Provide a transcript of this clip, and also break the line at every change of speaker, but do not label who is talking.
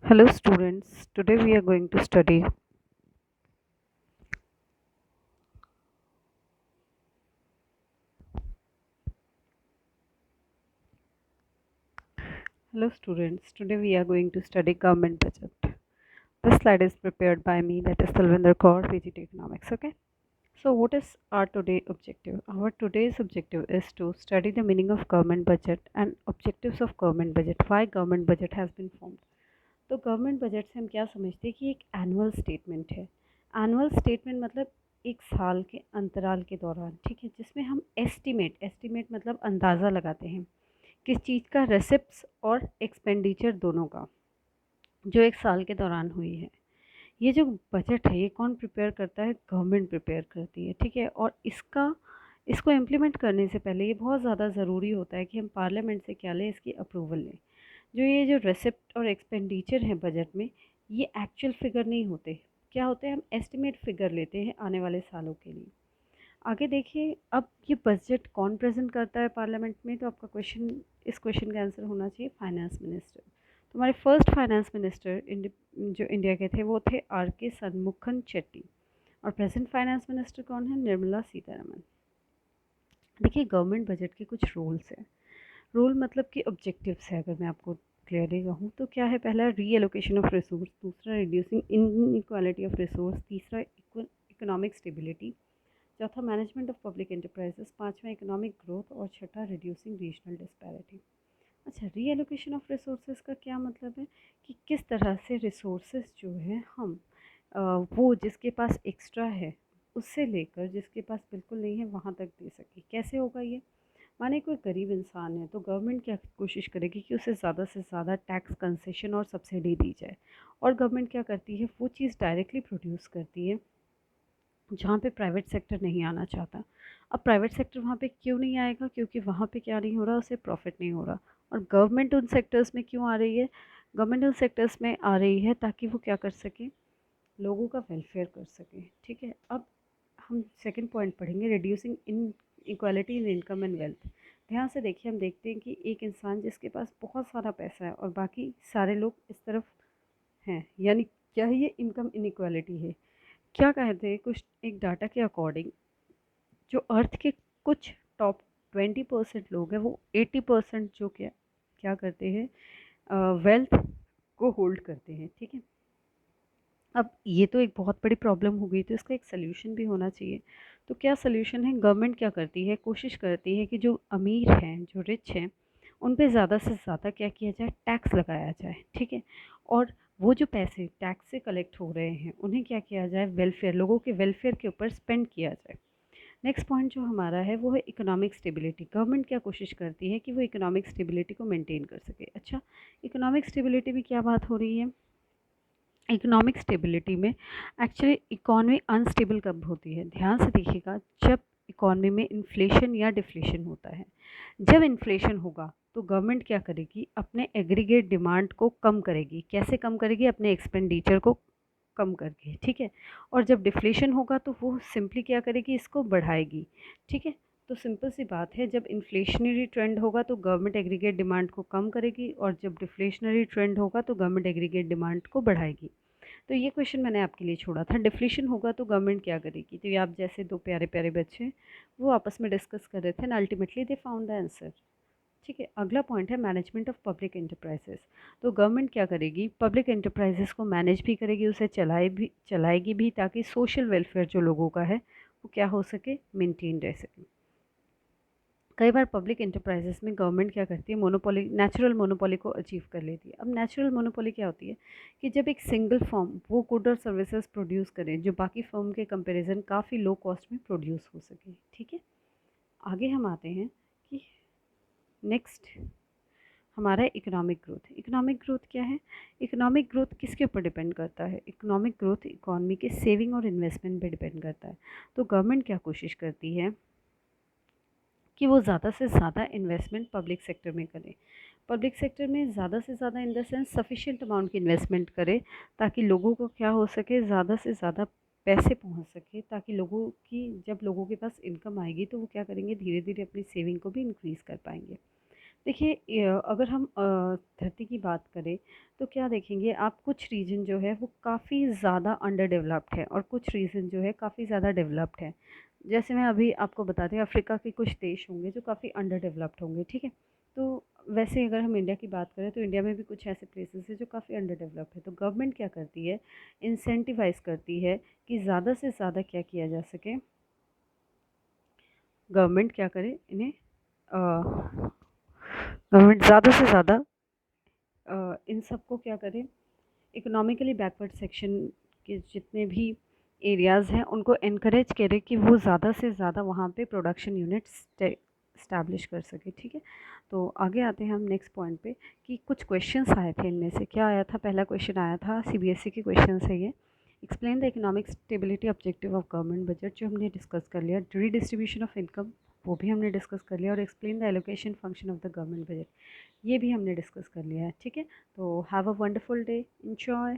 Hello students, today we are going to study. Hello students, today we are going to study government budget. This slide is prepared by me, that is Talvinder Kaur, PGT Economics. Okay. So what is our today objective? Our today's objective is to study the meaning of government budget and objectives of government budget. Why government budget has been formed? तो government budget से हम क्या समझते हैं कि एक annual statement है। Annual statement मतलब एक साल के अंतराल के दौरान, ठीक है, जिसमें हम एस्टिमेट मतलब अंदाज़ा लगाते हैं किस चीज़ का, रेसिप्ट्स और एक्सपेंडिचर दोनों का, जो एक साल के दौरान हुई है। ये जो बजट है ये कौन प्रिपेयर करता है? गवर्नमेंट प्रिपेयर करती है, ठीक है। और इसको इम्प्लीमेंट करने से पहले ये बहुत ज़्यादा ज़रूरी होता है कि हम पार्लियामेंट से क्या लें, इसकी अप्रूवल लें। जो रेसिप्ट और एक्सपेंडिचर है बजट में, ये एक्चुअल फिगर नहीं होते। क्या होते हैं? हम एस्टिमेट फिगर लेते हैं आने वाले सालों के लिए। आगे देखिए, अब ये बजट कौन प्रेजेंट करता है पार्लियामेंट में? तो आपका इस क्वेश्चन का आंसर होना चाहिए फाइनेंस मिनिस्टर। तो हमारे फर्स्ट फाइनेंस मिनिस्टर जो इंडिया के थे वो थे R.K. शनमुखन चेट्टी। और प्रेजेंट फाइनेंस मिनिस्टर कौन है? निर्मला सीतारमन। देखिए, गवर्नमेंट बजट के कुछ रूल्स हैं। रूल मतलब कि ऑब्जेक्टिव्स है, अगर मैं आपको क्लियरली कहूँ तो क्या है? पहला, री एलोकेशन ऑफ रिसोर्स। दूसरा, रिड्यूसिंग इनइक्वालिटी ऑफ रिसोर्स। तीसरा, इकोनॉमिक स्टेबिलिटी। चौथा, मैनेजमेंट ऑफ पब्लिक एंटरप्राइजेस। पांचवा, इकोनॉमिक ग्रोथ। और छठा, रिड्यूसिंग रीजनल डिस्पैरिटी। अच्छा, री एलोकेशन ऑफ रिसोर्सेज का क्या मतलब है? कि किस तरह से रिसोर्सेज जो है हम वो जिसके पास एक्स्ट्रा है उससे लेकर जिसके पास बिल्कुल नहीं है वहाँ तक दे सके। कैसे होगा ये? माने कोई गरीब इंसान है तो गवर्नमेंट क्या कोशिश करेगी कि उसे ज़्यादा से ज़्यादा टैक्स कंसेशन और सब्सिडी दी जाए। और गवर्नमेंट क्या करती है? वो चीज़ डायरेक्टली प्रोड्यूस करती है जहाँ पे प्राइवेट सेक्टर नहीं आना चाहता। अब प्राइवेट सेक्टर वहाँ पे क्यों नहीं आएगा? क्योंकि वहाँ पे क्या नहीं हो रहा, उसे प्रॉफिट नहीं हो रहा। और गवर्नमेंट उन सेक्टर्स में क्यों आ रही है? गवर्नमेंट उन सेक्टर्स में आ रही है ताकि वो क्या कर सके? लोगों का वेलफेयर कर सके, ठीक है। अब हम सेकंड पॉइंट पढ़ेंगे, reducing in equality in income and wealth. ध्यान से देखिए, हम देखते हैं कि एक इंसान जिसके पास बहुत सारा पैसा है और बाकी सारे लोग इस तरफ हैं, यानी क्या है? ये इनकम इनइक्वालिटी है। क्या कहते हैं? कुछ एक डाटा के अकॉर्डिंग जो अर्थ के कुछ टॉप 20% लोग हैं वो 80% जो क्या क्या करते हैं, वेल्थ को होल्ड करते हैं, ठीक है। अब ये तो एक बहुत बड़ी प्रॉब्लम हो गई, तो इसका एक सल्यूशन भी होना चाहिए। तो क्या सल्यूशन है? गवर्नमेंट क्या करती है? कोशिश करती है कि जो अमीर हैं, जो रिच हैं, उन पे ज़्यादा से ज़्यादा क्या किया जाए? टैक्स लगाया जाए, ठीक है। और वो जो पैसे टैक्स से कलेक्ट हो रहे हैं उन्हें क्या किया जाए? वेलफेयर, लोगों के वेलफेयर के ऊपर स्पेंड किया जाए। नेक्स्ट पॉइंट जो हमारा है वो है इकोनॉमिक स्टेबिलिटी। गवर्नमेंट क्या कोशिश करती है कि वो इकोनॉमिक स्टेबिलिटी को मेंटेन कर सके। अच्छा, इकोनॉमिक स्टेबिलिटी में क्या बात हो रही है? इकोनॉमिक स्टेबिलिटी में एक्चुअली इकॉनमी अनस्टेबल कब होती है? ध्यान से देखिएगा, जब इकॉनमी में इन्फ्लेशन या डिफ्लेशन होता है। जब इन्फ्लेशन होगा तो गवर्नमेंट क्या करेगी? अपने एग्रीगेट डिमांड को कम करेगी। कैसे कम करेगी? अपने एक्सपेंडिचर को कम करके, ठीक है। और जब डिफ्लेशन होगा तो वो सिंपली क्या करेगी? इसको बढ़ाएगी, ठीक है। तो सिंपल सी बात है, जब इन्फ्लेशनरी ट्रेंड होगा तो गवर्नमेंट एग्रीगेट डिमांड को कम करेगी, और जब डिफ्लेशनरी ट्रेंड होगा तो गवर्नमेंट एग्रीगेट डिमांड को बढ़ाएगी। तो ये क्वेश्चन मैंने आपके लिए छोड़ा था। डिफ्लेशन होगा तो गवर्नमेंट क्या करेगी? तो ये आप जैसे दो प्यारे प्यारे बच्चे वो आपस में डिस्कस कर रहे थे and ultimately they found the answer, ठीक है। अगला पॉइंट है मैनेजमेंट ऑफ पब्लिक एंटरप्राइजेस। तो गवर्नमेंट क्या करेगी? पब्लिक एंटरप्राइजेस को मैनेज भी करेगी, उसे चलाएगी भी, ताकि सोशल वेलफेयर जो लोगों का है वो क्या हो सके? मेंटेन रह सके। कई बार पब्लिक एंटरप्राइजेस में गवर्नमेंट क्या करती है? मोनोपोली, नेचुरल मोनोपोली को अचीव कर लेती है। अब नेचुरल मोनोपोली क्या होती है? कि जब एक सिंगल फर्म वो गुड और सर्विसेज प्रोड्यूस करे जो बाकी फर्म के कंपैरिजन काफ़ी लो कॉस्ट में प्रोड्यूस हो सके, ठीक है। आगे हम आते हैं कि नेक्स्ट हमारा इकोनॉमिक ग्रोथ। इकोनॉमिक ग्रोथ क्या है? इकोनॉमिक ग्रोथ किसके ऊपर डिपेंड करता है? इकोनॉमिक ग्रोथ इकॉनमी के सेविंग और इन्वेस्टमेंट पे डिपेंड करता है। तो गवर्नमेंट क्या कोशिश करती है कि वो ज़्यादा से ज़्यादा इन्वेस्टमेंट पब्लिक सेक्टर में करे। पब्लिक सेक्टर में ज़्यादा से ज़्यादा in the sense sufficient amount की इन्वेस्टमेंट करे, ताकि लोगों को क्या हो सके? ज़्यादा से ज़्यादा पैसे पहुंच सके, ताकि लोगों की जब लोगों के पास इनकम आएगी तो वो क्या करेंगे? धीरे धीरे अपनी सेविंग को भी इंक्रीज़ कर पाएंगे। देखिए अगर हम धरती की बात करें तो क्या देखेंगे आप, कुछ रीजन जो है वो काफ़ी ज़्यादा अंडर डेवलप्ड है और कुछ रीजन जो है काफ़ी ज़्यादा डेवलप्ड है। जैसे मैं अभी आपको बताती हूँ, अफ्रीका के कुछ देश होंगे जो काफ़ी अंडर डेवलप्ड होंगे, ठीक है। तो वैसे अगर हम इंडिया की बात करें तो इंडिया में भी कुछ ऐसे प्लेसेस है जो काफ़ी अंडर डेवलप्ड है। तो गवर्नमेंट क्या करती है, इंसेंटिवाइज करती है कि ज़्यादा से ज़्यादा क्या किया जा सके। गवर्नमेंट क्या करे इन्हें, गवर्नमेंट ज़्यादा से ज़्यादा इन सबको क्या करें, इकोनॉमिकली बैकवर्ड सेक्शन के जितने भी एरियाज़ हैं उनको एनकरेज करें कि वो ज़्यादा से ज़्यादा वहाँ पे प्रोडक्शन यूनिट्स इस्टेब्लिश कर सके, ठीक है। तो आगे आते हैं हम नेक्स्ट पॉइंट पे कि कुछ क्वेश्चंस आए थे, इनमें से क्या आया था। पहला क्वेश्चन आया था, सीबीएसई के क्वेश्चन है ये। Explain the economic stability objective of government budget, जो हमने डिस्कस कर लिया। रीडिस्ट्रीब्यूशन ऑफ इनकम, वो भी हमने डिस्कस कर लिया। और explain the allocation function of the government budget, ये भी हमने डिस्कस कर लिया है, ठीक है। तो have a wonderful day, enjoy.